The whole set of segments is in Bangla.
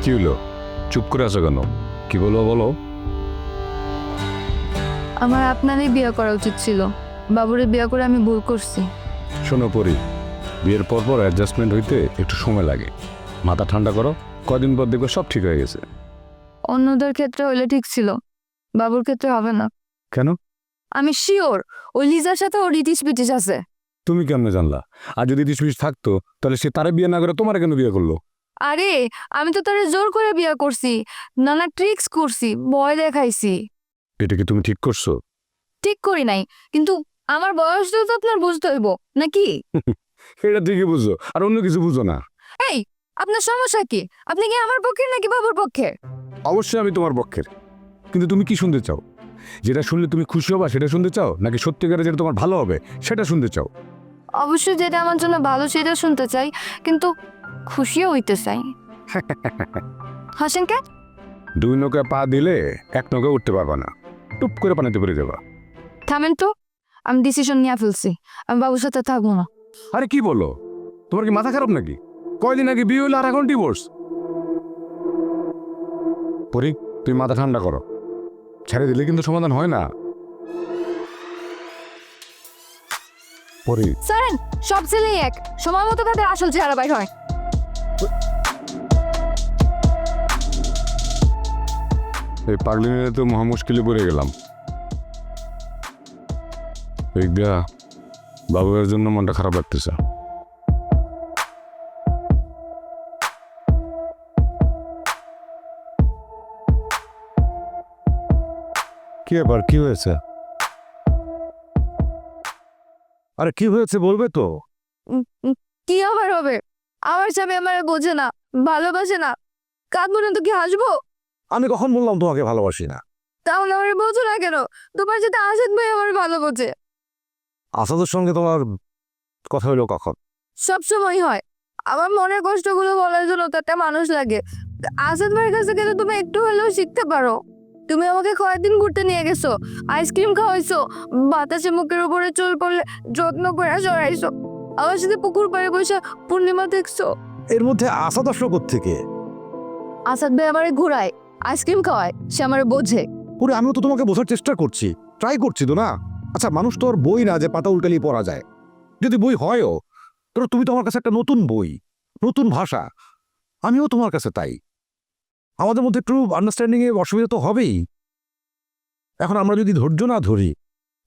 কি হলো? চুপ করে আছো কেন? কি বলবো বলো। আমার আপনারই বিয়ে করা উচিত ছিল। বাবুরে বিয়ে করে আমি ভুল করছি। শোনো পরি, বিয়ের পর পর অ্যাডজাস্টমেন্ট হইতে একটু সময় লাগে। মাথা ঠান্ডা করো, কয়দিন পর দেখবে সব ঠিক হয়ে গেছে। অন্যদের ক্ষেত্রে হইলে ঠিক ছিল, বাবুর ক্ষেত্রে হবে না। কেন? আমি শিওর ওই লিজার সাথে ওর ইটিস পিটিস আছে। তুমি কেমনে জানলা? আর যদি দিশমিশ থাকতো তাহলে সে তারে বিয়ে না করে তোমারে কেন বিয়ে করলো? আরে আমি তো তারে জোর করে বিয়ে করছি, নানা ট্রিক্স করছি, ভয় দেখাইছি। এটা কি তুমি ঠিক করছো? ঠিক করি নাই, কিন্তু আমার বয়সটাও তো আপনার বুঝতে হইব নাকি? এটা ঠিকই বুঝো, আর অন্য কিছু বুঝো না। এই, আপনার সমস্যা কি? আপনি কি আমার পক্ষের নাকি বাবুর পক্ষে? অবশ্যই আমি তোমার পক্ষের, কিন্তু তুমি কি শুনতে চাও? যেটা শুনলে তুমি খুশি হবা সেটা শুনতে চাও, নাকি সত্যিকারে যেটা তোমার ভালো হবে সেটা শুনতে চাও? অবশ্যই যেটা আমার জন্য ভালো সেটা শুনতে চাই, কিন্তু খুশিও হইতে চাই। হাসেন কে? দুই নৌকা পা দিলে এক নৌকা উঠতে পারবা না, টুপ করে পানিতে পড়ে যাবা। থামেন তো, আমি ডিসিশন নিয়ে ফেলছি, আমি বাবুর সাথে থাকবো না। আরে কি বলো? তোমার কি মাথা খারাপ নাকি? কয়দিন আগে বিয়ে হইলো আর এখন ডিভোর্স? পরি, তুমি মাথা ঠান্ডা করো। ছেড়ে দিলে কিন্তু সমাধান হয় না। পরি, স্যারেন, সব ছেলেই এক, সময় মতো তাদের আসল চেহারা বাইর হয়। এই পাগলি নিয়ে তো মহা মুশকিলে পড়ে গেলাম। এই বিয়া বাবুয়ের জন্য মনটা খারাপ লাগতেছে। কি ব্যাপার, কি হয়েছে? আরে কি হয়েছে বলবে তো? কি আবার হবে? আমার স্বামী আমার বোঝে না, ভালোবাসে না, কাঁদবো না তো কি হাসবো? আমি কখন বললাম তোমাকে ভালোবাসি না? তাহলে আমার বোঝো না কেন? তোমার সাথে আসাদ ভাই আমার ভালো বোঝে। আসাদের সঙ্গে তোমার কথা হলো কখন? সব সময় হয়। আমার মনের কষ্টগুলো বলার জন্য তো একটা মানুষ লাগে। আসাদ ভাইয়ের কাছে গেলে তুমি একটু হলেও শিখতে পারো। তুমি আমাকে কয়েকদিন ঘুরতে নিয়ে গেছো, আইসক্রিম খাওয়াইছো, বাতাসে মুখের উপরে চুল পড়লে যত্ন করে সরাইছো, আমার সাথে পুকুর পাড়ে বসে পূর্ণিমা দেখছো। এর মধ্যে আসাদ আসলো থেকে? আসাদ ভাই আমারে ঘুরায়, আইসক্রিম খাওয়ায়, সে আমার বোঝে। পুরো আমিও তো তোমাকে বোঝার চেষ্টা করছি, ট্রাই করছি তো না। আচ্ছা, মানুষ তো আর বই না যে পাতা উল্টালি পড়া যায়। যদি বই হয়ও, তো তুমি তো আমার কাছে একটা নতুন বই, নতুন ভাষা। আমিও তোমার কাছে তাই। আমাদের মধ্যে একটু আন্ডারস্ট্যান্ডিং এ অসুবিধা তো হবেই। এখন আমরা যদি ধৈর্য না ধরি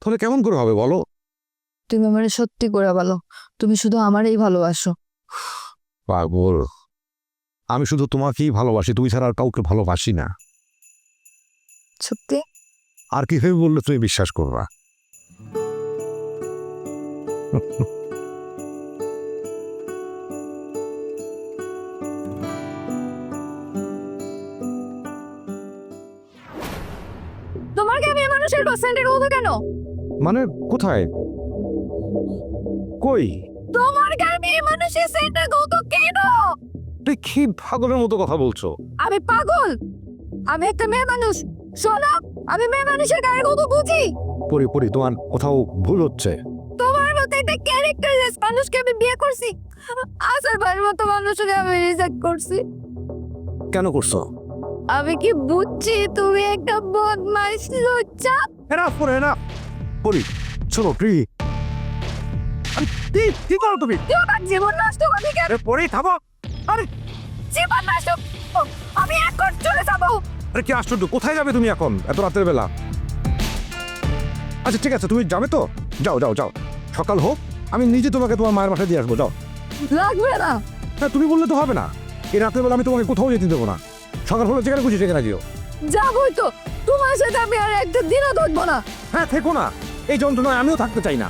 তাহলে কেমন করে হবে বলো? তুমি আমারে সত্যি করে বলো, তুমি শুধু আমারই ভালোবাসো। পাগল, আমি শুধু তোমাকেই ভালোবাসি, তুমি ছাড়া আর কাউকে ভালোবাসি না। সত্যি? আর কিভাবে বললে তুমি বিশ্বাস করবা? তোমার কি আমি মানুষের পার্সেন্টের মতো কেন? মানে কোথায়? কই? তোমার কি আমি মানুষের সেন্টার কত কেন? তুই কি পাগলের মতো কথা বলছো? আমি পাগল? আমি একটা মেয়ে মানুষ। শোনো, আমি মেয়ে মানুষের গায়ে কত বুঝি। পরি পরি, তোমার কোথাও ভুল হচ্ছে। তোমার মতো একটা ক্যারেক্টারলেস মানুষকে আমি বিয়ে করছি, আসার ভাইয়ের মতো মানুষকে আমি রিজেক্ট করছি। কেন করছো? আমি কি বুঝছি তুমি একটা বদমাইশ লজ্জা? এনাফ পরে না। পরি শোনো, প্লিজ। কি করো তুমি? তোমার জীবন নষ্ট করবি কেন? পরি থামো। আরে জীবন নষ্ট? আমি এখন চলে যাবো। আরে কি আশ্চর্য, কোথায় যাবে তুমি এখন এত রাতের বেলা? আচ্ছা ঠিক আছে, তুমি যাবে তো যাও যাও যাও, সকাল হোক আমি নিজে তোমাকে তোমার মায়ের বাসায় দিয়ে আসবো, যাও। লাগবে না। হ্যাঁ, তুমি বললে তো হবে না। এই রাতের বেলা আমি তোমাকে কোথাও যেতে দেবো না। সকাল হলে যেখানে খুশি সেখানে যেও। যাবোই তো, তোমার সাথে আমি আর একটা দিনও থাকবো না। হ্যাঁ থেকো না, এই যন্ত্রণায় আমিও থাকতে চাই না।